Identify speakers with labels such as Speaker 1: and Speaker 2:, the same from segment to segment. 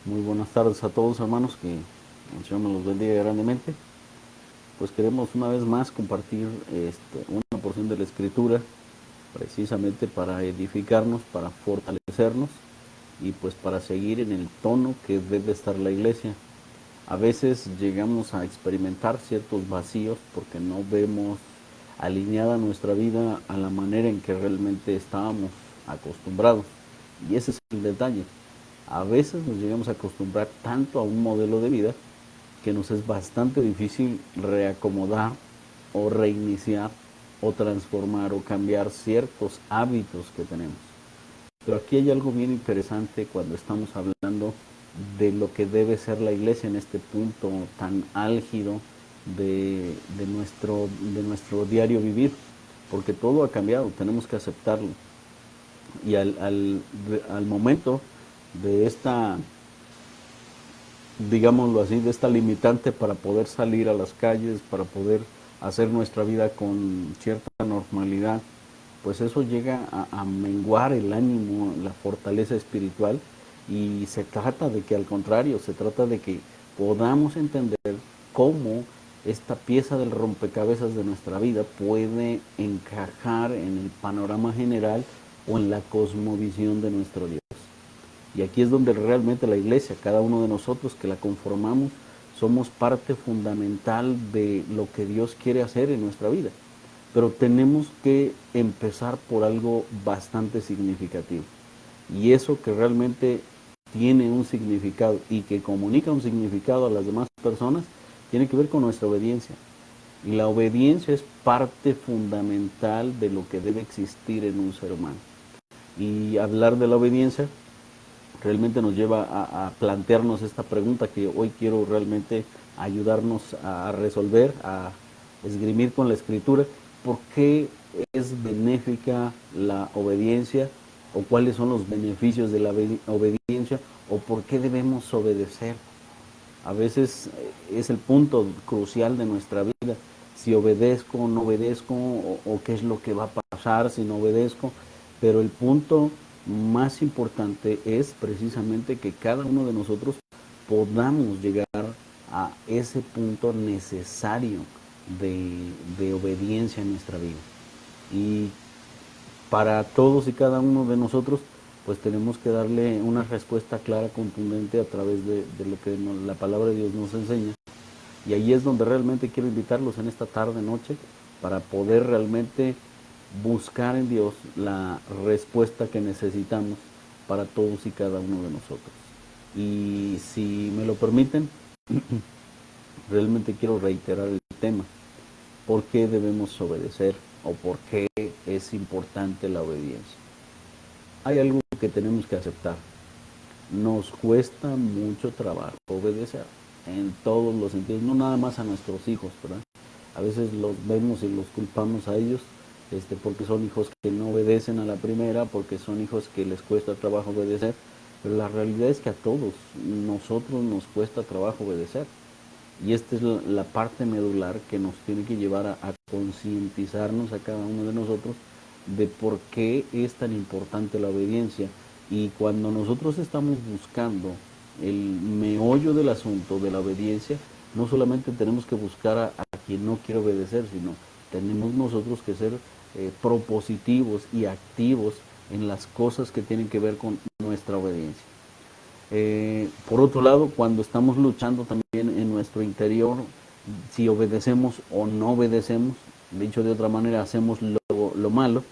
Speaker 1: Muy buenas tardes a todos, hermanos, que el Señor me los bendiga grandemente. Pues queremos una vez más compartir una porción de la Escritura, precisamente para edificarnos, para fortalecernos y pues para seguir en el tono que debe estar la iglesia. A veces llegamos a experimentar ciertos vacíos porque no vemos alineada nuestra vida a la manera en que realmente estábamos acostumbrados. Y ese es el detalle. A veces nos llegamos a acostumbrar tanto a un modelo de vida que nos es bastante difícil reacomodar o reiniciar o transformar o cambiar ciertos hábitos que tenemos. Pero aquí hay algo bien interesante cuando estamos hablando de lo que debe ser la iglesia en este punto tan álgido de nuestro diario vivir, porque todo ha cambiado, tenemos que aceptarlo. Y al momento de esta, digámoslo así, de esta limitante para poder salir a las calles, para poder hacer nuestra vida con cierta normalidad, pues eso llega a menguar el ánimo, la fortaleza espiritual, y se trata de que al contrario, se trata de que podamos entender cómo esta pieza del rompecabezas de nuestra vida puede encajar en el panorama general o en la cosmovisión de nuestro Dios. Y aquí es donde realmente la iglesia, cada uno de nosotros que la conformamos, somos parte fundamental de lo que Dios quiere hacer en nuestra vida. Pero tenemos que empezar por algo bastante significativo. Y eso que realmente tiene un significado y que comunica un significado a las demás personas, tiene que ver con nuestra obediencia. Y la obediencia es parte fundamental de lo que debe existir en un ser humano. Y hablar de la obediencia realmente nos lleva a plantearnos esta pregunta que hoy quiero realmente ayudarnos a resolver, a esgrimir con la escritura. ¿Por qué es benéfica la obediencia? ¿O cuáles son los beneficios de la obediencia? ¿O por qué debemos obedecer? A veces es el punto crucial de nuestra vida. Si obedezco o no obedezco, o qué es lo que va a pasar si no obedezco. Pero el punto más importante es precisamente que cada uno de nosotros podamos llegar a ese punto necesario de obediencia en nuestra vida. Y para todos y cada uno de nosotros, pues tenemos que darle una respuesta clara, contundente a través de lo que la palabra de Dios nos enseña. Y ahí es donde realmente quiero invitarlos en esta tarde, noche, para poder realmente buscar en Dios la respuesta que necesitamos para todos y cada uno de nosotros. Y si me lo permiten, realmente quiero reiterar el tema. ¿Por qué debemos obedecer o por qué es importante la obediencia? Hay algo que tenemos que aceptar. Nos cuesta mucho trabajo obedecer en todos los sentidos, no nada más a nuestros hijos, ¿verdad? A veces los vemos y los culpamos a ellos porque son hijos que no obedecen a la primera, porque son hijos que les cuesta trabajo obedecer, pero la realidad es que a todos nosotros nos cuesta trabajo obedecer. Y esta es la parte medular que nos tiene que llevar a concientizarnos a cada uno de nosotros de por qué es tan importante la obediencia. Y cuando nosotros estamos buscando el meollo del asunto de la obediencia, no solamente tenemos que buscar a quien no quiere obedecer, sino tenemos nosotros que ser propositivos y activos en las cosas que tienen que ver con nuestra obediencia. Por otro lado, cuando estamos luchando también en nuestro interior, si obedecemos o no obedecemos, dicho de otra manera, hacemos lo malo,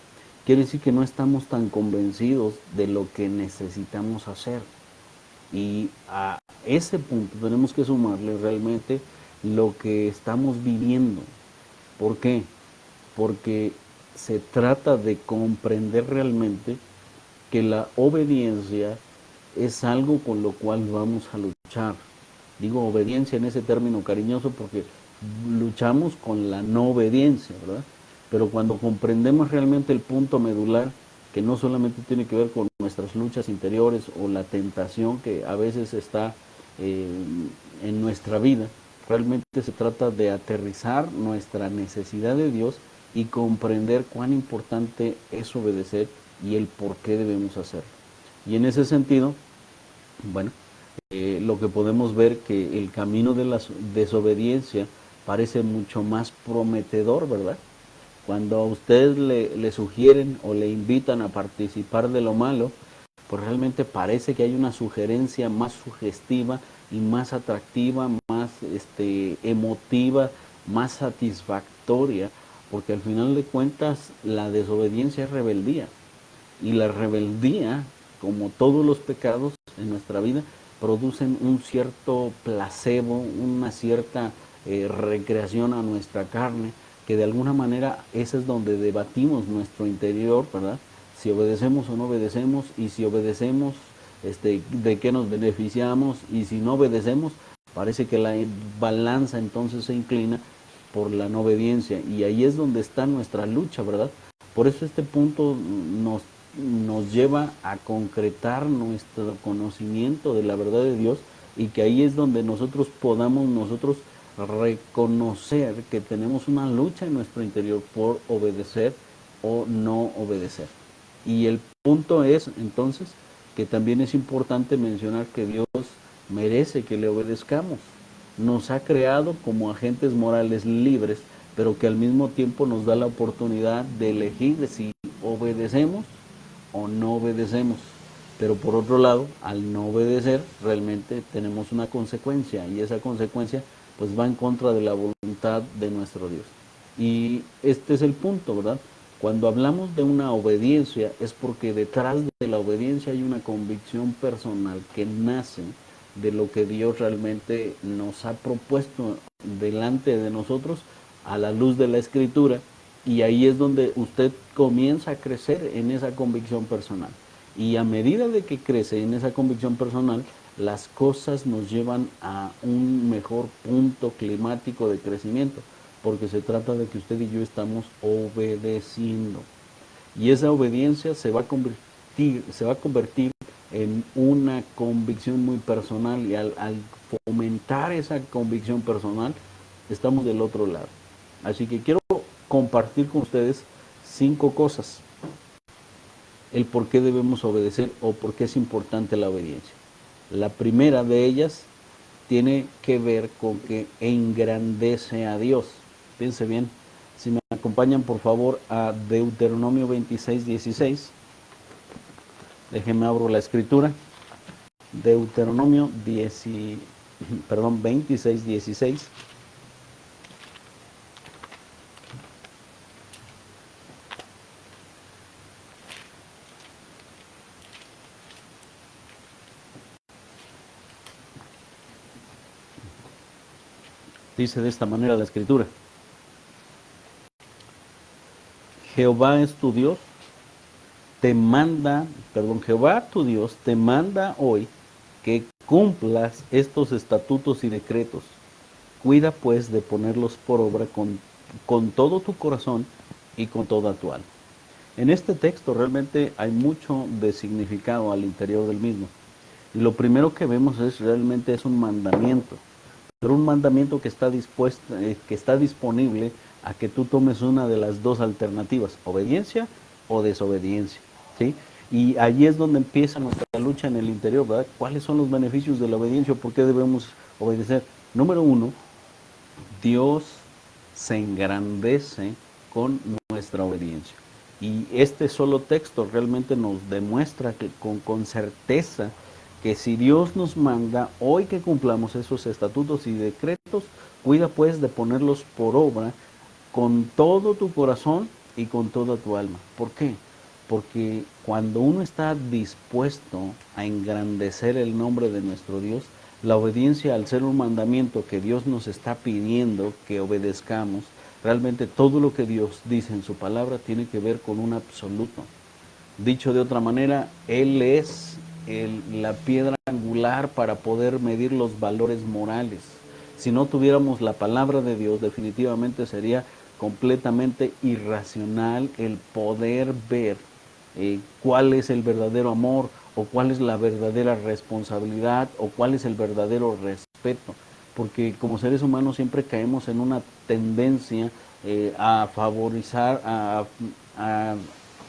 Speaker 1: quiere decir que no estamos tan convencidos de lo que necesitamos hacer. Y a ese punto tenemos que sumarle realmente lo que estamos viviendo. ¿Por qué? Porque se trata de comprender realmente que la obediencia es algo con lo cual vamos a luchar. Digo obediencia en ese término cariñoso porque luchamos con la no obediencia, ¿verdad? Pero cuando comprendemos realmente el punto medular, que no solamente tiene que ver con nuestras luchas interiores o la tentación que a veces está eh, en nuestra vida, realmente se trata de aterrizar nuestra necesidad de Dios y comprender cuán importante es obedecer y el por qué debemos hacerlo. Y en ese sentido, bueno, lo que podemos ver que el camino de la desobediencia parece mucho más prometedor, ¿verdad? Cuando a usted le sugieren o le invitan a participar de lo malo, pues realmente parece que hay una sugerencia más sugestiva y más atractiva, más emotiva, más satisfactoria, porque al final de cuentas la desobediencia es rebeldía. Y la rebeldía, como todos los pecados en nuestra vida, producen un cierto placebo, una cierta recreación a nuestra carne, que de alguna manera ese es donde debatimos nuestro interior, ¿verdad? Si obedecemos o no obedecemos, y si obedecemos, de qué nos beneficiamos, y si no obedecemos, parece que la balanza entonces se inclina por la no obediencia, y ahí es donde está nuestra lucha, ¿verdad? Por eso este punto nos lleva a concretar nuestro conocimiento de la verdad de Dios, y que ahí es donde nosotros podamos reconocer que tenemos una lucha en nuestro interior por obedecer o no obedecer. Y el punto es entonces que también es importante mencionar que Dios merece que le obedezcamos. Nos ha creado como agentes morales libres, pero que al mismo tiempo nos da la oportunidad de elegir si obedecemos o no obedecemos. Pero por otro lado, al no obedecer, realmente tenemos una consecuencia, y esa consecuencia pues va en contra de la voluntad de nuestro Dios. Y este es el punto, ¿verdad? Cuando hablamos de una obediencia es porque detrás de la obediencia hay una convicción personal que nace de lo que Dios realmente nos ha propuesto delante de nosotros a la luz de la Escritura, y ahí es donde usted comienza a crecer en esa convicción personal. Y a medida de que crece en esa convicción personal, las cosas nos llevan a un mejor punto climático de crecimiento, porque se trata de que usted y yo estamos obedeciendo. Y esa obediencia se va a convertir en una convicción muy personal, y al fomentar esa convicción personal, estamos del otro lado. Así que quiero compartir con ustedes 5 cosas, el por qué debemos obedecer o por qué es importante la obediencia. La primera de ellas tiene que ver con que engrandece a Dios. Piense bien, si me acompañan por favor a Deuteronomio 26:16. Déjenme abro la escritura. Deuteronomio 26:16. Dice de esta manera la escritura: Jehová es tu Dios, Jehová tu Dios te manda hoy que cumplas estos estatutos y decretos. Cuida pues de ponerlos por obra con todo tu corazón y con toda tu alma. En este texto realmente hay mucho de significado al interior del mismo. Y lo primero que vemos realmente es un mandamiento, pero un mandamiento que está que está disponible a que tú tomes una de las dos alternativas: obediencia o desobediencia, ¿sí? Y allí es donde empieza nuestra lucha en el interior, ¿verdad? ¿Cuáles son los beneficios de la obediencia? ¿Por qué debemos obedecer? Número uno, Dios se engrandece con nuestra obediencia. Y este solo texto realmente nos demuestra que con certeza que si Dios nos manda hoy que cumplamos esos estatutos y decretos, cuida pues de ponerlos por obra con todo tu corazón y con toda tu alma. ¿Por qué? Porque cuando uno está dispuesto a engrandecer el nombre de nuestro Dios, la obediencia, al ser un mandamiento que Dios nos está pidiendo que obedezcamos, realmente todo lo que Dios dice en su palabra tiene que ver con un absoluto. Dicho de otra manera, Él es la piedra angular para poder medir los valores morales. Si no tuviéramos la palabra de Dios, definitivamente sería completamente irracional el poder ver cuál es el verdadero amor, o cuál es la verdadera responsabilidad, o cuál es el verdadero respeto. Porque como seres humanos siempre caemos en una tendencia a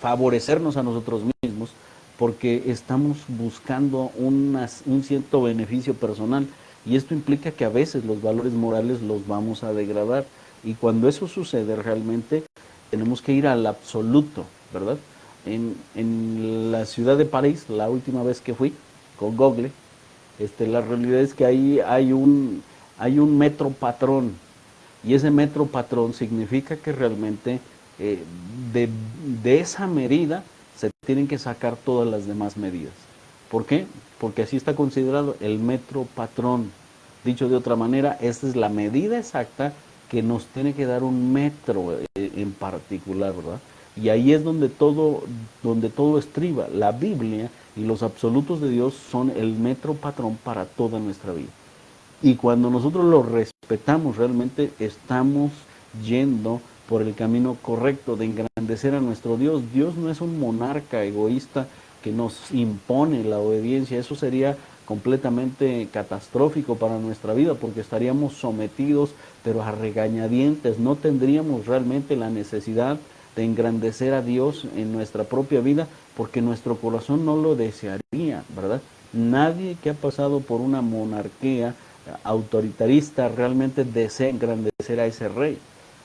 Speaker 1: favorecernos a nosotros mismos, porque estamos buscando un cierto beneficio personal, y esto implica que a veces los valores morales los vamos a degradar, y cuando eso sucede realmente tenemos que ir al absoluto, ¿verdad? En la ciudad de París, la última vez que fui con Google, la realidad es que ahí hay un metro patrón, y ese metro patrón significa que realmente eh, de, de esa medida se tienen que sacar todas las demás medidas. ¿Por qué? Porque así está considerado el metro patrón. Dicho de otra manera, esta es la medida exacta que nos tiene que dar un metro en particular, ¿verdad? Y ahí es donde todo estriba. La Biblia y los absolutos de Dios son el metro patrón para toda nuestra vida. Y cuando nosotros lo respetamos, realmente estamos yendo por el camino correcto de engrandecer a nuestro Dios. Dios no es un monarca egoísta que nos impone la obediencia. Eso sería completamente catastrófico para nuestra vida, porque estaríamos sometidos, pero a regañadientes. No tendríamos realmente la necesidad de engrandecer a Dios en nuestra propia vida, porque nuestro corazón no lo desearía, ¿verdad? Nadie que ha pasado por una monarquía autoritarista realmente desea engrandecer a ese rey.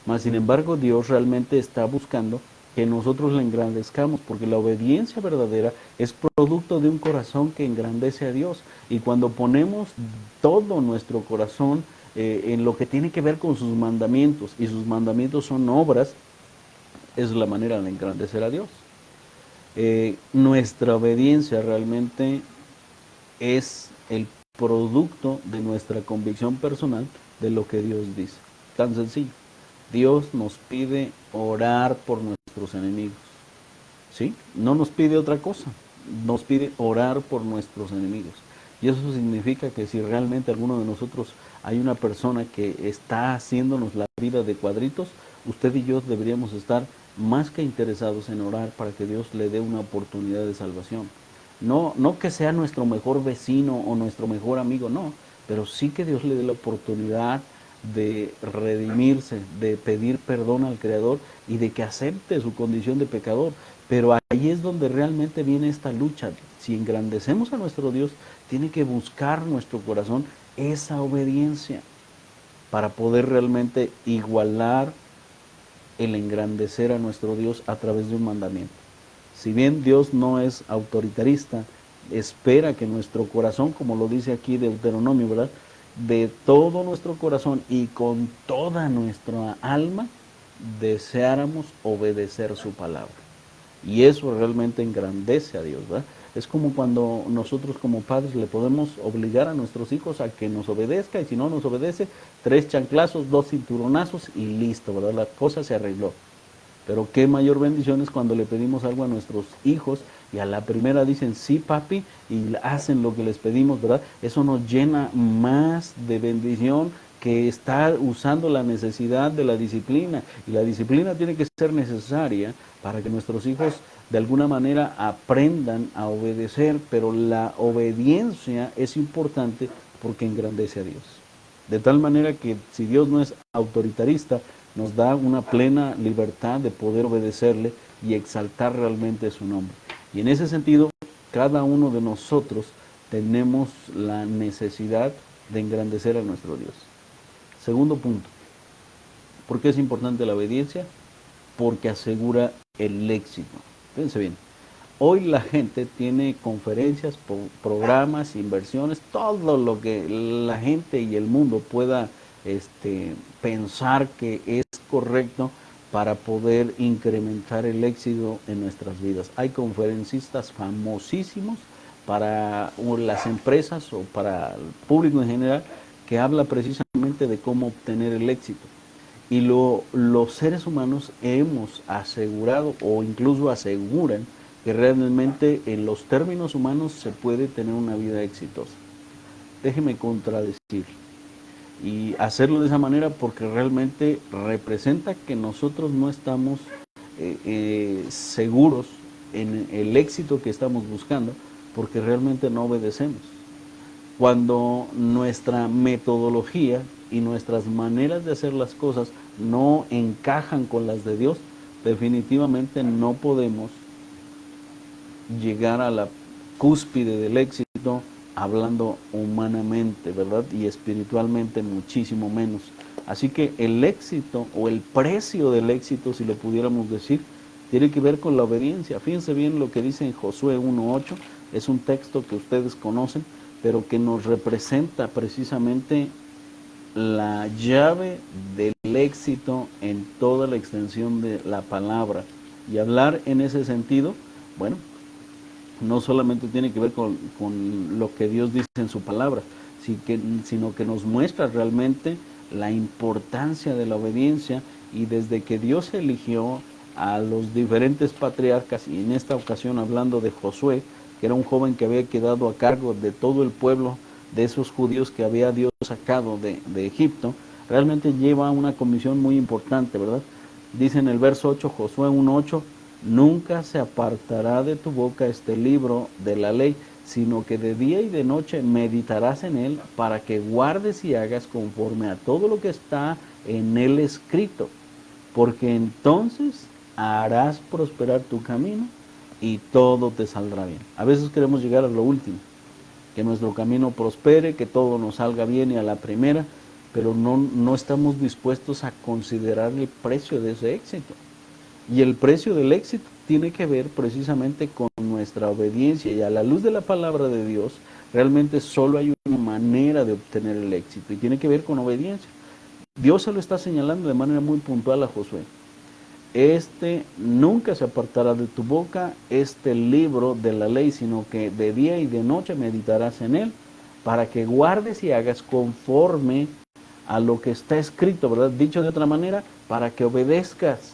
Speaker 1: Mas, sin embargo, Dios realmente está buscando que nosotros le engrandezcamos, porque la obediencia verdadera es producto de un corazón que engrandece a Dios. Y cuando ponemos todo nuestro corazón en lo que tiene que ver con sus mandamientos, y sus mandamientos son obras, es la manera de engrandecer a Dios. Nuestra obediencia realmente es el producto de nuestra convicción personal de lo que Dios dice. Tan sencillo. Dios nos pide orar por nuestros enemigos. ¿Sí? No nos pide otra cosa. Nos pide orar por nuestros enemigos. Y eso significa que si realmente alguno de nosotros hay una persona que está haciéndonos la vida de cuadritos, usted y yo deberíamos estar más que interesados en orar para que Dios le dé una oportunidad de salvación. No que sea nuestro mejor vecino o nuestro mejor amigo, no, pero sí que Dios le dé la oportunidad de redimirse, de pedir perdón al Creador y de que acepte su condición de pecador. Pero ahí es donde realmente viene esta lucha. Si engrandecemos a nuestro Dios, tiene que buscar nuestro corazón esa obediencia para poder realmente igualar el engrandecer a nuestro Dios a través de un mandamiento. Si bien Dios no es autoritarista, espera que nuestro corazón, como lo dice aquí Deuteronomio, ¿verdad? De todo nuestro corazón y con toda nuestra alma, deseáramos obedecer su palabra. Y eso realmente engrandece a Dios, ¿verdad? Es como cuando nosotros como padres le podemos obligar a nuestros hijos a que nos obedezca, y si no nos obedece, 3 chanclazos, 2 cinturonazos y listo, ¿verdad? La cosa se arregló. Pero qué mayor bendición es cuando le pedimos algo a nuestros hijos y a la primera dicen sí, papi, y hacen lo que les pedimos, ¿verdad? Eso nos llena más de bendición que estar usando la necesidad de la disciplina. Y la disciplina tiene que ser necesaria para que nuestros hijos de alguna manera aprendan a obedecer, pero la obediencia es importante porque engrandece a Dios. De tal manera que si Dios no es autoritarista, nos da una plena libertad de poder obedecerle y exaltar realmente su nombre. Y en ese sentido, cada uno de nosotros tenemos la necesidad de engrandecer a nuestro Dios. Segundo punto, ¿por qué es importante la obediencia? Porque asegura el éxito. Fíjense bien, hoy la gente tiene conferencias, programas, inversiones, todo lo que la gente y el mundo pueda pensar que es correcto para poder incrementar el éxito en nuestras vidas. Hay conferencistas famosísimos para las empresas o para el público en general que habla precisamente de cómo obtener el éxito. Y los seres humanos hemos asegurado o incluso aseguran que realmente en los términos humanos se puede tener una vida exitosa. Déjeme contradecir y hacerlo de esa manera porque realmente representa que nosotros no estamos seguros en el éxito que estamos buscando porque realmente no obedecemos. Cuando nuestra metodología y nuestras maneras de hacer las cosas no encajan con las de Dios, definitivamente no podemos llegar a la cúspide del éxito hablando humanamente, ¿verdad? Y espiritualmente muchísimo menos. Así que el éxito o el precio del éxito, si lo pudiéramos decir, tiene que ver con la obediencia. Fíjense bien lo que dice en Josué 1:8, es un texto que ustedes conocen, pero que nos representa precisamente la llave del éxito en toda la extensión de la palabra. Y hablar en ese sentido, bueno, no solamente tiene que ver con lo que Dios dice en su palabra, sino que nos muestra realmente la importancia de la obediencia. Y desde que Dios eligió a los diferentes patriarcas, y en esta ocasión hablando de Josué, que era un joven que había quedado a cargo de todo el pueblo, de esos judíos que había Dios sacado de Egipto, realmente lleva una comisión muy importante, ¿verdad? Dice en el verso 8, Josué 1:8, nunca se apartará de tu boca este libro de la ley, sino que de día y de noche meditarás en él, para que guardes y hagas conforme a todo lo que está en él escrito, porque entonces harás prosperar tu camino y todo te saldrá bien. A veces queremos llegar a lo último, que nuestro camino prospere, que todo nos salga bien y a la primera, pero no estamos dispuestos a considerar el precio de ese éxito. Y el precio del éxito tiene que ver precisamente con nuestra obediencia, y a la luz de la palabra de Dios, realmente solo hay una manera de obtener el éxito, y tiene que ver con obediencia. Dios se lo está señalando de manera muy puntual a Josué. Este nunca se apartará de tu boca este libro de la ley, sino que de día y de noche meditarás en él, para que guardes y hagas conforme a lo que está escrito, ¿verdad? Dicho de otra manera, para que obedezcas,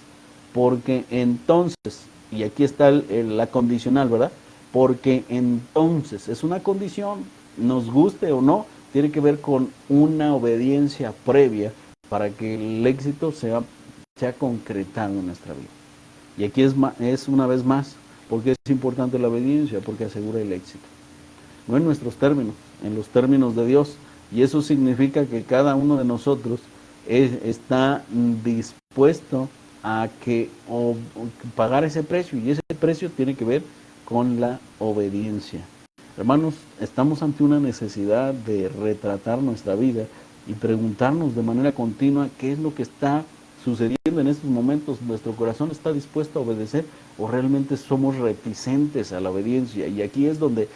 Speaker 1: porque entonces, y aquí está la condicional, ¿verdad? Porque entonces, es una condición, nos guste o no, tiene que ver con una obediencia previa para que el éxito sea concretado en nuestra vida. Y aquí es una vez más, porque es importante la obediencia, porque asegura el éxito. No en nuestros términos, en los términos de Dios. Y eso significa que cada uno de nosotros está dispuesto a pagar ese precio, y ese precio tiene que ver con la obediencia. Hermanos, estamos ante una necesidad de retratar nuestra vida y preguntarnos de manera continua qué es lo que está sucediendo en estos momentos. ¿Nuestro corazón está dispuesto a obedecer o realmente somos reticentes a la obediencia? Y aquí es donde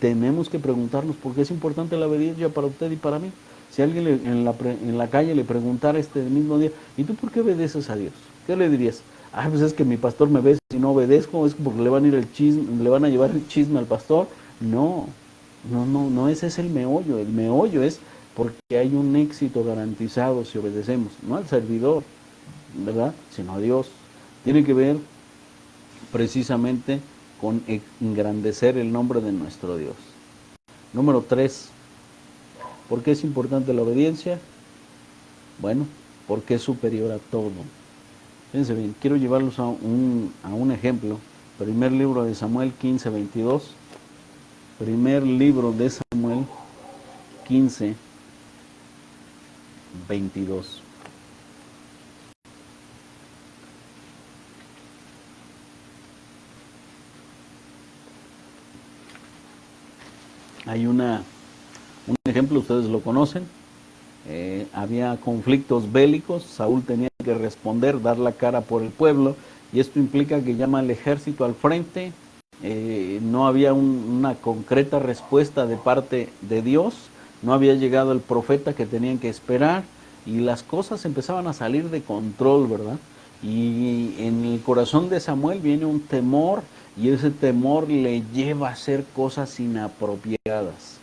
Speaker 1: tenemos que preguntarnos por qué es importante la obediencia para usted y para mí. Si alguien en la calle le preguntara este mismo día, ¿y tú por qué obedeces a Dios? ¿Qué le dirías? Ah, pues es que mi pastor me ve, si no obedezco, es porque le van a llevar el chisme al pastor. No, ese es el meollo. El meollo es porque hay un éxito garantizado si obedecemos, no al servidor, ¿verdad?, sino a Dios. Tiene que ver precisamente con engrandecer el nombre de nuestro Dios. Número 3, ¿por qué es importante la obediencia? Bueno, porque es superior a todo. Fíjense bien, quiero llevarlos a un ejemplo. Primer libro de Samuel 15:22. Primer libro de Samuel 15:22. Hay un ejemplo, ustedes lo conocen. Había conflictos bélicos, Saúl tenía que responder, dar la cara por el pueblo, y esto implica que llama al ejército al frente. No había una concreta respuesta de parte de Dios, no había llegado el profeta que tenían que esperar, y las cosas empezaban a salir de control, ¿verdad? Y en el corazón de Samuel viene un temor, y ese temor le lleva a hacer cosas inapropiadas.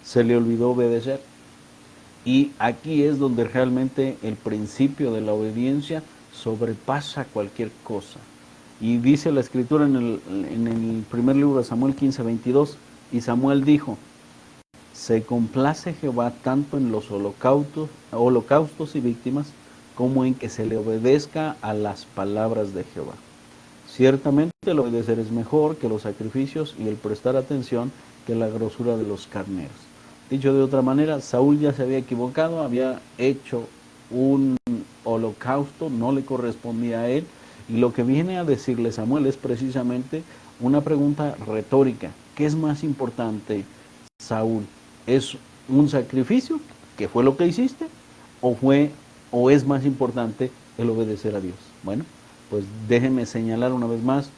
Speaker 1: Se le olvidó obedecer. Y aquí es donde realmente el principio de la obediencia sobrepasa cualquier cosa. Y dice la escritura en el primer libro de Samuel 15:22, y Samuel dijo, se complace Jehová tanto en los holocaustos y víctimas, como en que se le obedezca a las palabras de Jehová. Ciertamente el obedecer es mejor que los sacrificios, y el prestar atención que la grosura de los carneros. Dicho de otra manera, Saúl ya se había equivocado, había hecho un holocausto, no le correspondía a él, y lo que viene a decirle Samuel es precisamente, una pregunta retórica. ¿Qué es más importante, Saúl? ¿Es un sacrificio, que fue lo que hiciste, o es más importante el obedecer a Dios? Bueno, pues déjenme señalar una vez más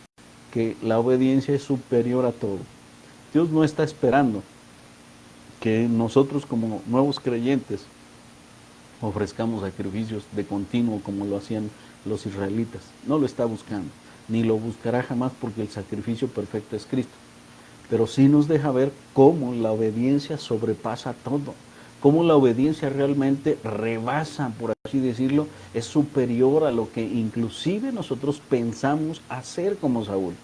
Speaker 1: que la obediencia es superior a todo. Dios no está esperando que nosotros como nuevos creyentes ofrezcamos sacrificios de continuo como lo hacían los israelitas. No lo está buscando, ni lo buscará jamás, porque el sacrificio perfecto es Cristo. Pero sí nos deja ver cómo la obediencia sobrepasa todo, cómo la obediencia realmente rebasa, por así decirlo, es superior a lo que inclusive nosotros pensamos hacer como Saúl.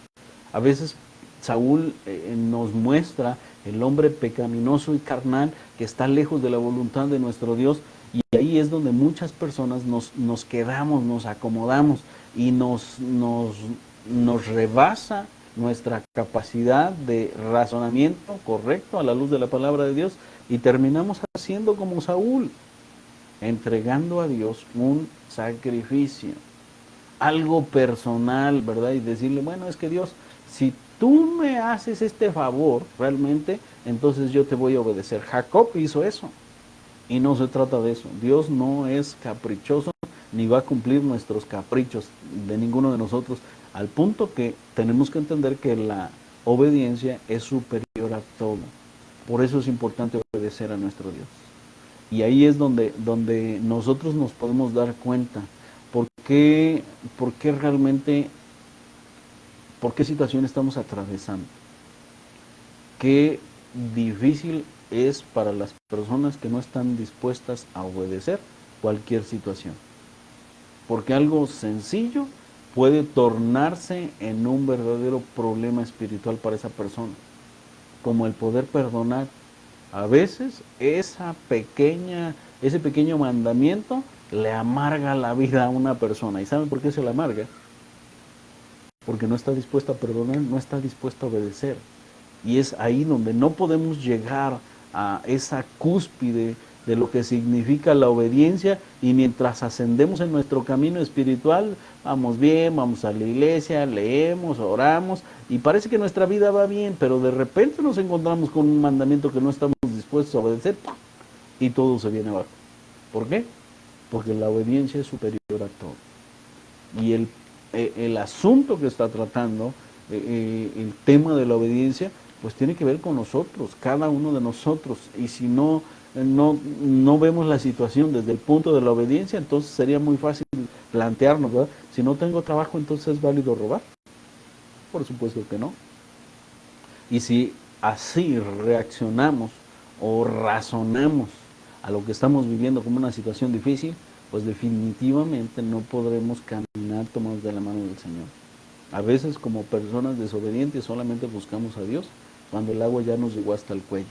Speaker 1: A veces Saúl nos muestra el hombre pecaminoso y carnal que está lejos de la voluntad de nuestro Dios, y ahí es donde muchas personas nos quedamos, nos acomodamos y nos rebasa nuestra capacidad de razonamiento correcto a la luz de la palabra de Dios, y terminamos haciendo como Saúl, entregando a Dios un sacrificio, algo personal, ¿verdad? Y decirle, bueno, es que Dios, si tú me haces este favor realmente, entonces yo te voy a obedecer. Jacob hizo eso, y no se trata de eso. Dios no es caprichoso, ni va a cumplir nuestros caprichos de ninguno de nosotros, al punto que tenemos que entender que la obediencia es superior a todo. Por eso es importante obedecer a nuestro Dios. Y ahí es donde nosotros nos podemos dar cuenta por qué realmente, por qué situación estamos atravesando. Qué difícil es para las personas que no están dispuestas a obedecer cualquier situación. Porque algo sencillo puede tornarse en un verdadero problema espiritual para esa persona, como el poder perdonar. A veces ese pequeño mandamiento le amarga la vida a una persona. ¿Y saben por qué se le amarga? Porque no está dispuesta a perdonar, no está dispuesta a obedecer. Y es ahí donde no podemos llegar a esa cúspide de lo que significa la obediencia, y mientras ascendemos en nuestro camino espiritual, vamos bien, vamos a la iglesia, leemos, oramos, y parece que nuestra vida va bien, pero de repente nos encontramos con un mandamiento que no estamos dispuestos a obedecer, y todo se viene abajo. ¿Por qué? Porque la obediencia es superior a todo. Y el asunto que está tratando, el tema de la obediencia, pues tiene que ver con nosotros, cada uno de nosotros. Y si no vemos la situación desde el punto de la obediencia, entonces sería muy fácil plantearnos, ¿verdad? Si no tengo trabajo, entonces ¿es válido robar? Por supuesto que no. Y si así reaccionamos o razonamos a lo que estamos viviendo como una situación difícil, pues definitivamente no podremos caminar tomados de la mano del Señor. A veces, como personas desobedientes, solamente buscamos a Dios cuando el agua ya nos llegó hasta el cuello.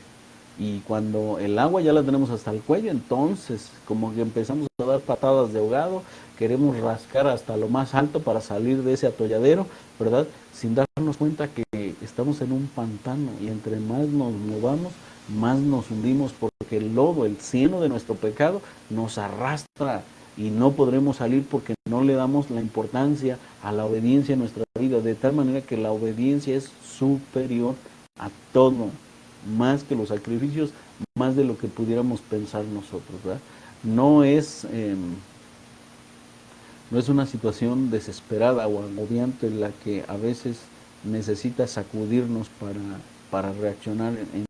Speaker 1: Y cuando el agua ya la tenemos hasta el cuello, entonces como que empezamos a dar patadas de ahogado, queremos rascar hasta lo más alto para salir de ese atolladero, ¿verdad? Sin darnos cuenta que estamos en un pantano, y entre más nos movamos, más nos hundimos, porque el lodo, el cieno de nuestro pecado nos arrastra, y no podremos salir porque no le damos la importancia a la obediencia en nuestra vida, de tal manera que la obediencia es superior a todo, más que los sacrificios, más de lo que pudiéramos pensar nosotros, ¿verdad? No es una situación desesperada o agobiante en la que a veces necesita sacudirnos para reaccionar en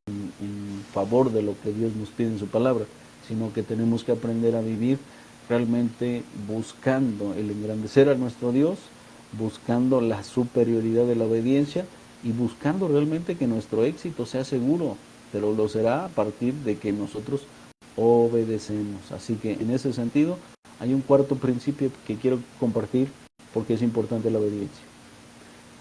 Speaker 1: favor de lo que Dios nos pide en su palabra, sino que tenemos que aprender a vivir realmente buscando el engrandecer a nuestro Dios, buscando la superioridad de la obediencia, y buscando realmente que nuestro éxito sea seguro, pero lo será a partir de que nosotros obedecemos. Así que en ese sentido hay un cuarto principio que quiero compartir, porque es importante la obediencia.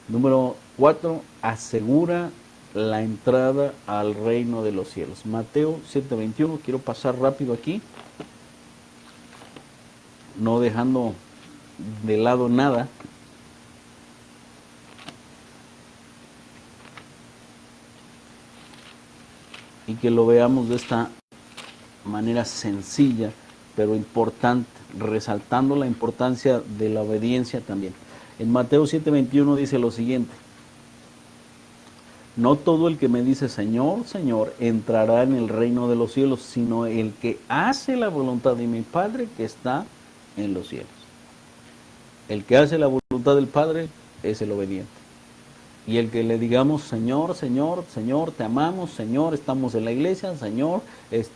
Speaker 1: Número 4, asegura la entrada al reino de los cielos. Mateo 7:21, quiero pasar rápido aquí, no dejando de lado nada. Y que lo veamos de esta manera sencilla, pero importante, resaltando la importancia de la obediencia también. En Mateo 7:21 dice lo siguiente: no todo el que me dice Señor, Señor, entrará en el reino de los cielos, sino el que hace la voluntad de mi Padre que está en los cielos. El que hace la voluntad del Padre es el obediente. Y el que le digamos, Señor, Señor, Señor, te amamos, Señor, estamos en la iglesia, Señor,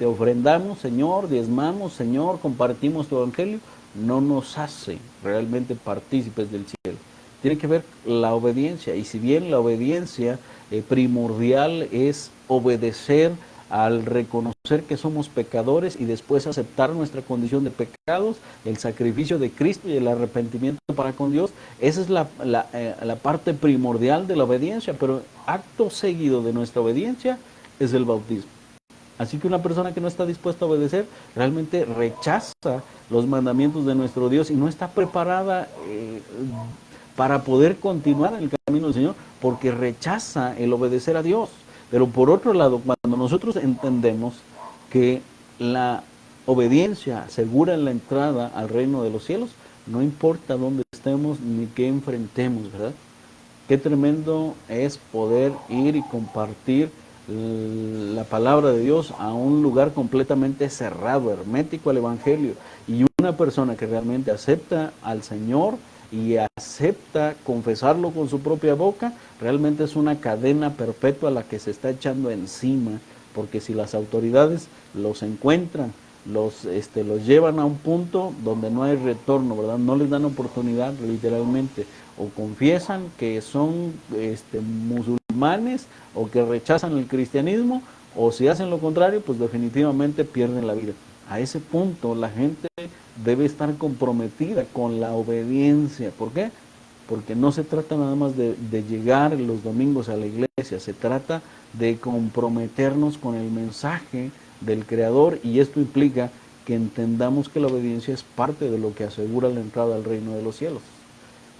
Speaker 1: ofrendamos, Señor, diezmamos, Señor, compartimos tu evangelio, no nos hace realmente partícipes del cielo. Tiene que ver la obediencia, y si bien la obediencia primordial es obedecer al reconocer que somos pecadores y después aceptar nuestra condición de pecados, el sacrificio de Cristo y el arrepentimiento para con Dios, esa es la parte primordial de la obediencia, pero acto seguido de nuestra obediencia es el bautismo. Así que una persona que no está dispuesta a obedecer realmente rechaza los mandamientos de nuestro Dios y no está preparada para poder continuar en el camino del Señor, porque rechaza el obedecer a Dios. Pero por otro lado, cuando nosotros entendemos que la obediencia asegura la entrada al reino de los cielos, no importa dónde estemos ni qué enfrentemos, ¿verdad? Qué tremendo es poder ir y compartir la palabra de Dios a un lugar completamente cerrado, hermético al Evangelio. Y una persona que realmente acepta al Señor y acepta confesarlo con su propia boca, realmente es una cadena perpetua la que se está echando encima, porque si las autoridades los encuentran, los llevan a un punto donde no hay retorno, ¿verdad? No les dan oportunidad literalmente, o confiesan que son musulmanes o que rechazan el cristianismo, o si hacen lo contrario, pues definitivamente pierden la vida. A ese punto la gente debe estar comprometida con la obediencia. ¿Por qué? Porque no se trata nada más de llegar los domingos a la iglesia, se trata de comprometernos con el mensaje del Creador, y esto implica que entendamos que la obediencia es parte de lo que asegura la entrada al reino de los cielos.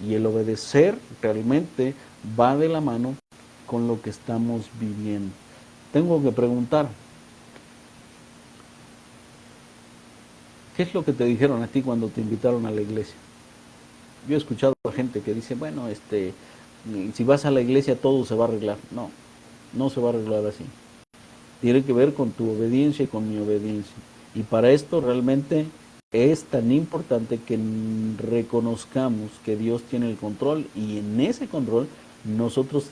Speaker 1: Y el obedecer realmente va de la mano con lo que estamos viviendo. Tengo que preguntar, ¿qué es lo que te dijeron a ti cuando te invitaron a la iglesia? Yo he escuchado a gente que dice, bueno, si vas a la iglesia todo se va a arreglar. No, no se va a arreglar así. Tiene que ver con tu obediencia y con mi obediencia. Y para esto realmente es tan importante que reconozcamos que Dios tiene el control, y en ese control nosotros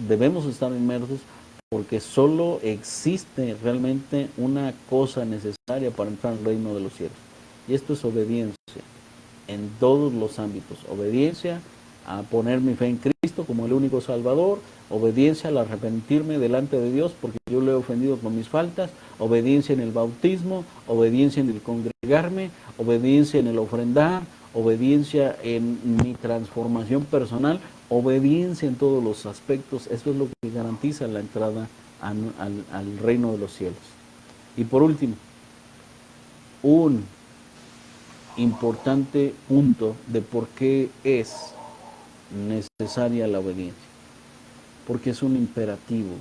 Speaker 1: debemos estar inmersos, porque solo existe realmente una cosa necesaria para entrar al reino de los cielos. Y esto es obediencia en todos los ámbitos. Obediencia a poner mi fe en Cristo como el único Salvador, obediencia al arrepentirme delante de Dios porque yo le he ofendido con mis faltas, obediencia en el bautismo, obediencia en el congregarme, obediencia en el ofrendar, obediencia en mi transformación personal, obediencia en todos los aspectos. Eso es lo que garantiza la entrada al reino de los cielos. Y por último, un importante punto de por qué es necesaria la obediencia, porque es un imperativo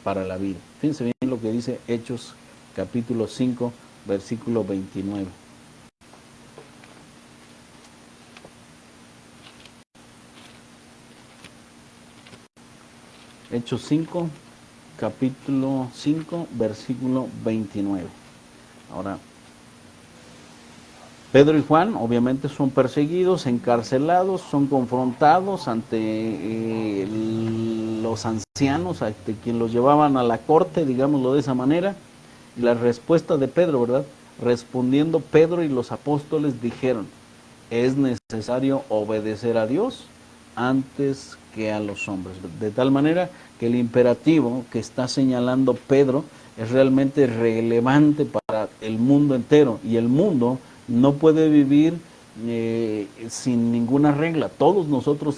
Speaker 1: para la vida. Fíjense bien lo que dice Hechos capítulo 5, versículo 29. Hechos 5, capítulo 5, versículo 29. Ahora, Pedro y Juan obviamente son perseguidos, encarcelados, son confrontados ante los ancianos, ante quien los llevaban a la corte, digámoslo de esa manera. Y la respuesta de Pedro, ¿verdad? Respondiendo Pedro y los apóstoles dijeron, es necesario obedecer a Dios antes que a los hombres. De tal manera que el imperativo que está señalando Pedro es realmente relevante para el mundo entero, y el mundo no puede vivir sin ninguna regla. Todos nosotros,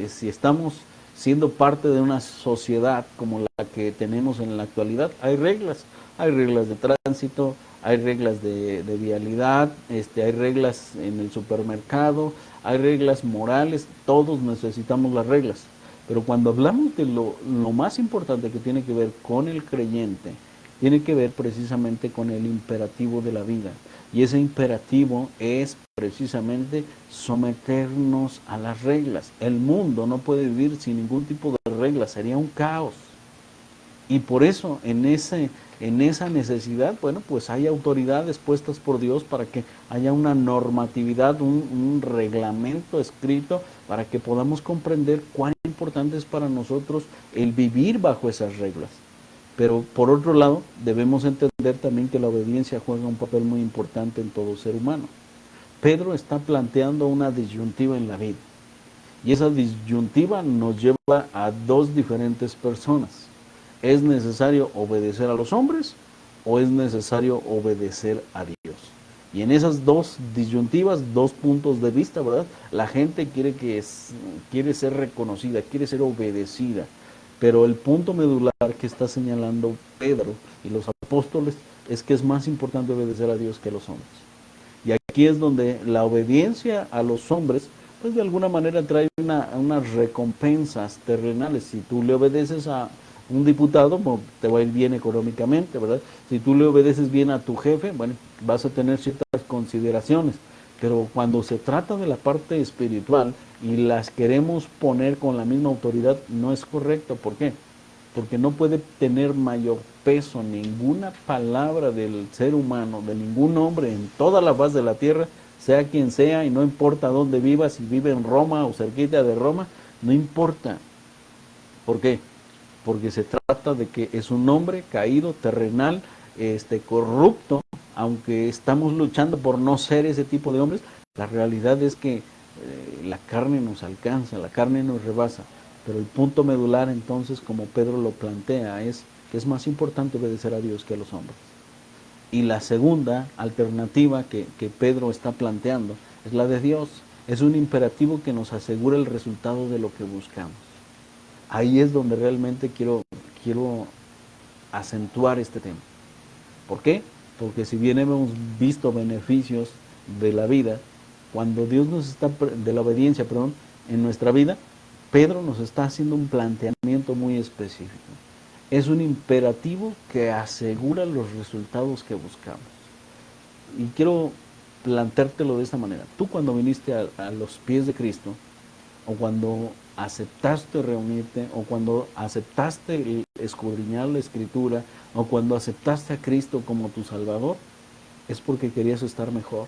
Speaker 1: si estamos siendo parte de una sociedad como la que tenemos en la actualidad, hay reglas de tránsito, hay reglas de vialidad, hay reglas en el supermercado, hay reglas morales, todos necesitamos las reglas. Pero cuando hablamos de lo más importante que tiene que ver con el creyente, tiene que ver precisamente con el imperativo de la vida. Y ese imperativo es precisamente someternos a las reglas. El mundo no puede vivir sin ningún tipo de reglas, sería un caos. Y por eso, en esa necesidad, bueno, pues hay autoridades puestas por Dios para que haya una normatividad, un reglamento escrito para que podamos comprender cuán importante es para nosotros el vivir bajo esas reglas. Pero por otro lado, debemos entender también que la obediencia juega un papel muy importante en todo ser humano. Pedro está planteando una disyuntiva en la vida. Y esa disyuntiva nos lleva a dos diferentes personas. ¿Es necesario obedecer a los hombres o es necesario obedecer a Dios? Y en esas dos disyuntivas, dos puntos de vista, ¿verdad? La gente quiere ser reconocida, quiere ser obedecida. Pero el punto medular que está señalando Pedro y los apóstoles es que es más importante obedecer a Dios que a los hombres. Y aquí es donde la obediencia a los hombres, pues de alguna manera trae unas recompensas terrenales. Si tú le obedeces a un diputado, bueno, te va a ir bien económicamente, ¿verdad? Si tú le obedeces bien a tu jefe, bueno, vas a tener ciertas consideraciones. Pero cuando se trata de la parte espiritual y las queremos poner con la misma autoridad, no es correcto. ¿Por qué? Porque no puede tener mayor peso ninguna palabra del ser humano, de ningún hombre en toda la faz de la tierra, sea quien sea, y no importa dónde viva, si vive en Roma o cerquita de Roma, no importa. ¿Por qué? Porque se trata de que es un hombre caído, terrenal, corrupto, aunque estamos luchando por no ser ese tipo de hombres, la realidad es que la carne nos alcanza, la carne nos rebasa. Pero el punto medular entonces, como Pedro lo plantea, es que es más importante obedecer a Dios que a los hombres. Y la segunda alternativa que Pedro está planteando es la de Dios. Es un imperativo que nos asegura el resultado de lo que buscamos. Ahí es donde realmente quiero acentuar este tema. ¿Por qué? Porque si bien hemos visto beneficios de la vida, cuando Dios nos está, de la obediencia, perdón, en nuestra vida, Pedro nos está haciendo un planteamiento muy específico. Es un imperativo que asegura los resultados que buscamos. Y quiero planteártelo de esta manera. Tú cuando viniste a los pies de Cristo, o cuando aceptaste reunirte, o cuando aceptaste escudriñar la Escritura, o cuando aceptaste a Cristo como tu Salvador, es porque querías estar mejor.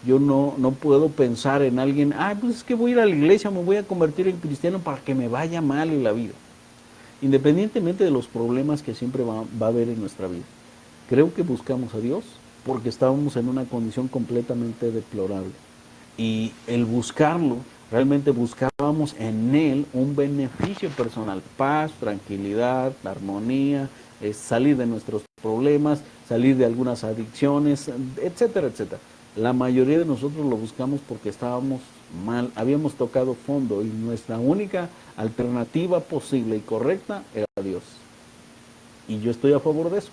Speaker 1: Yo no puedo pensar en alguien, pues es que voy a ir a la iglesia, me voy a convertir en cristiano para que me vaya mal en la vida. Independientemente de los problemas que siempre va a haber en nuestra vida. Creo que buscamos a Dios porque estábamos en una condición completamente deplorable. Y el buscarlo, realmente buscábamos en Él un beneficio personal, paz, tranquilidad, armonía, salir de nuestros problemas, salir de algunas adicciones, etcétera, etcétera. La mayoría de nosotros lo buscamos porque estábamos mal, habíamos tocado fondo y nuestra única alternativa posible y correcta era Dios. Y yo estoy a favor de eso,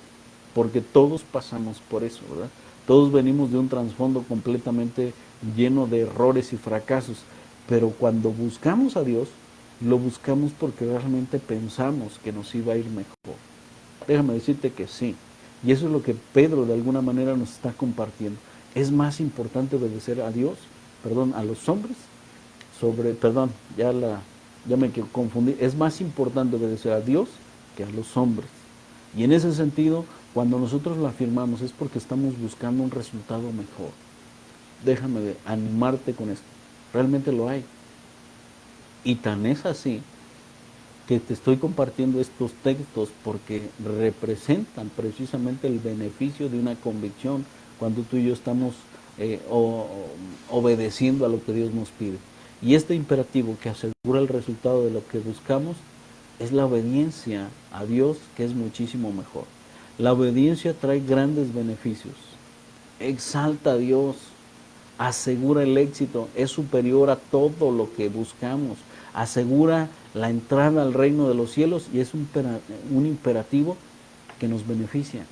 Speaker 1: porque todos pasamos por eso, ¿verdad? Todos venimos de un trasfondo completamente lleno de errores y fracasos, pero cuando buscamos a Dios, lo buscamos porque realmente pensamos que nos iba a ir mejor. Déjame decirte que sí, y eso es lo que Pedro de alguna manera nos está compartiendo. Es más importante obedecer a Dios, a los hombres, ya me confundí, es más importante obedecer a Dios que a los hombres. Y en ese sentido, cuando nosotros lo afirmamos es porque estamos buscando un resultado mejor. Déjame animarte con esto. Realmente lo hay. Y tan es así que te estoy compartiendo estos textos porque representan precisamente el beneficio de una convicción cuando tú y yo estamos obedeciendo a lo que Dios nos pide. Y este imperativo que asegura el resultado de lo que buscamos es la obediencia a Dios, que es muchísimo mejor. La obediencia trae grandes beneficios. Exalta a Dios, asegura el éxito, es superior a todo lo que buscamos, asegura la entrada al reino de los cielos y es un imperativo que nos beneficia.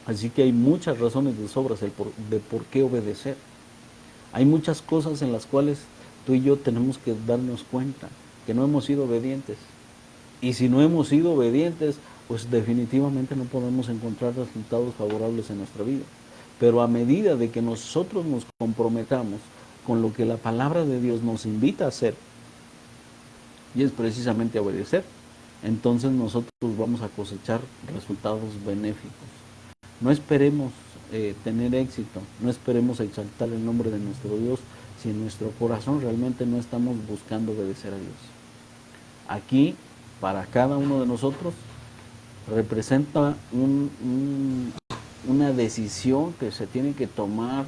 Speaker 1: Así que hay muchas razones de sobras de por qué obedecer. Hay muchas cosas en las cuales tú y yo tenemos que darnos cuenta que no hemos sido obedientes. Y si no hemos sido obedientes, pues definitivamente no podemos encontrar resultados favorables en nuestra vida. Pero a medida de que nosotros nos comprometamos con lo que la palabra de Dios nos invita a hacer, y es precisamente obedecer, entonces nosotros vamos a cosechar resultados benéficos. No esperemos tener éxito, no esperemos exaltar el nombre de nuestro Dios si en nuestro corazón realmente no estamos buscando obedecer a Dios. Aquí, para cada uno de nosotros, representa una decisión que se tiene que tomar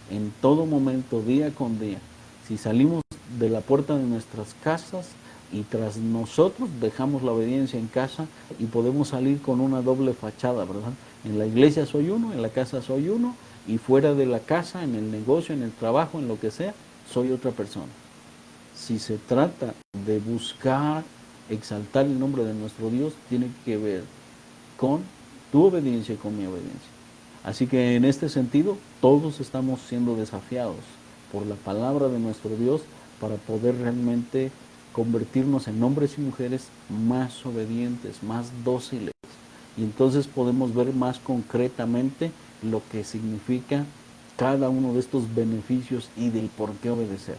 Speaker 1: en todo momento, día con día. Si salimos de la puerta de nuestras casas y tras nosotros dejamos la obediencia en casa y podemos salir con una doble fachada, ¿verdad? En la iglesia soy uno, en la casa soy uno, y fuera de la casa, en el negocio, en el trabajo, en lo que sea, soy otra persona. Si se trata de buscar exaltar el nombre de nuestro Dios, tiene que ver con tu obediencia y con mi obediencia. Así que en este sentido, todos estamos siendo desafiados por la palabra de nuestro Dios para poder realmente convertirnos en hombres y mujeres más obedientes, más dóciles. Y entonces podemos ver más concretamente lo que significa cada uno de estos beneficios y del por qué obedecer.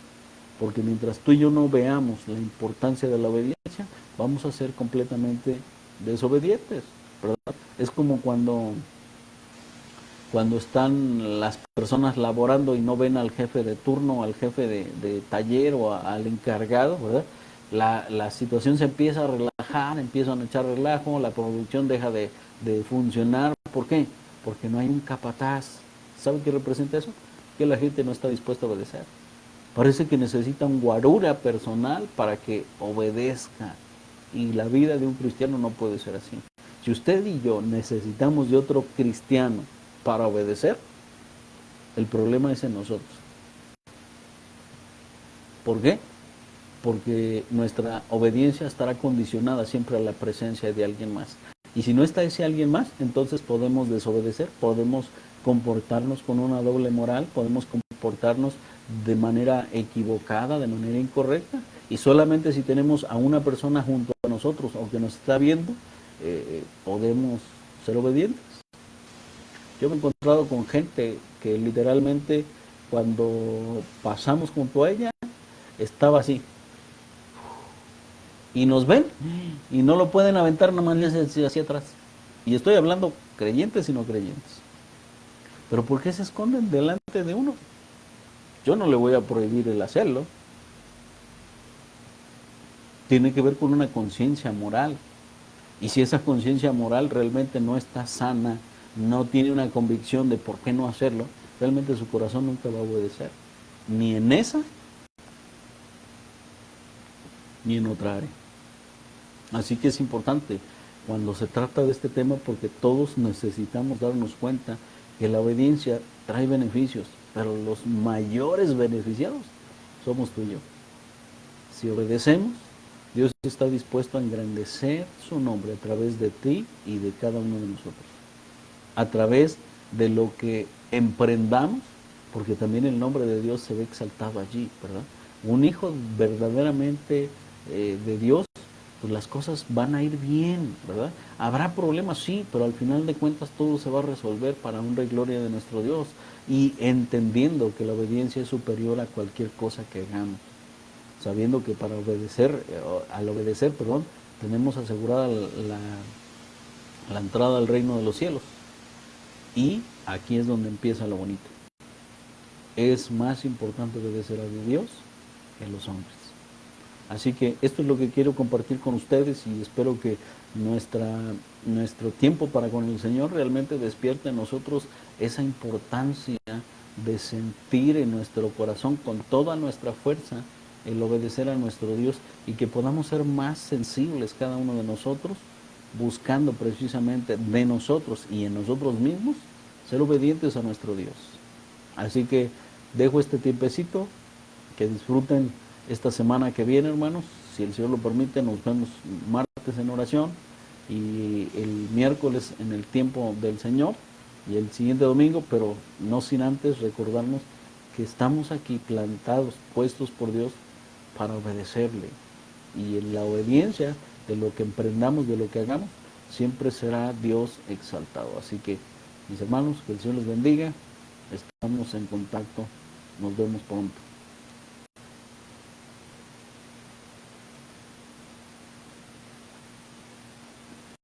Speaker 1: Porque mientras tú y yo no veamos la importancia de la obediencia, vamos a ser completamente desobedientes, ¿verdad? Es como cuando están las personas laborando y no ven al jefe de turno, al jefe de taller o al encargado, ¿verdad? La situación se empieza a relajar, empiezan a echar relajo, la producción deja de funcionar. ¿Por qué? Porque no hay un capataz. ¿Sabe qué representa eso? Que la gente no está dispuesta a obedecer. Parece que necesita un guarura personal para que obedezca. Y la vida de un cristiano no puede ser así. Si usted y yo necesitamos de otro cristiano para obedecer, el problema es en nosotros. ¿Por qué? Porque nuestra obediencia estará condicionada siempre a la presencia de alguien más. Y si no está ese alguien más, entonces podemos desobedecer, podemos comportarnos con una doble moral, podemos comportarnos de manera equivocada, de manera incorrecta, y solamente si tenemos a una persona junto a nosotros o que nos está viendo, podemos ser obedientes. Yo me he encontrado con gente que literalmente cuando pasamos junto a ella estaba así, y nos ven y no lo pueden aventar, nada más hacia atrás. Y estoy hablando creyentes y no creyentes. Pero ¿por qué se esconden delante de uno? Yo no le voy a prohibir el hacerlo. Tiene que ver con una conciencia moral. Y si esa conciencia moral realmente no está sana, no tiene una convicción de por qué no hacerlo, realmente su corazón nunca va a obedecer. Ni en esa, ni en otra área. Así que es importante cuando se trata de este tema, porque todos necesitamos darnos cuenta que la obediencia trae beneficios, pero los mayores beneficiados somos tú y yo. Si obedecemos, Dios está dispuesto a engrandecer su nombre a través de ti y de cada uno de nosotros. A través de lo que emprendamos, porque también el nombre de Dios se ve exaltado allí, ¿verdad? Un hijo verdaderamente de Dios, pues las cosas van a ir bien, ¿verdad? Habrá problemas, sí, pero al final de cuentas todo se va a resolver para honra y gloria de nuestro Dios, y entendiendo que la obediencia es superior a cualquier cosa que hagamos, sabiendo que para obedecer, al obedecer, perdón, tenemos asegurada la entrada al reino de los cielos. Y aquí es donde empieza lo bonito. Es más importante obedecer a Dios que a los hombres. Así que esto es lo que quiero compartir con ustedes, y espero que nuestro tiempo para con el Señor realmente despierte en nosotros esa importancia de sentir en nuestro corazón con toda nuestra fuerza el obedecer a nuestro Dios, y que podamos ser más sensibles cada uno de nosotros, buscando precisamente de nosotros y en nosotros mismos ser obedientes a nuestro Dios. Así que dejo este tiempecito, que disfruten esta semana que viene, hermanos. Si el Señor lo permite, nos vemos martes en oración y el miércoles en el tiempo del Señor y el siguiente domingo, pero no sin antes recordarnos que estamos aquí plantados, puestos por Dios para obedecerle. Y en la obediencia de lo que emprendamos, de lo que hagamos, siempre será Dios exaltado. Así que, mis hermanos, que el Señor les bendiga. Estamos en contacto. Nos vemos pronto.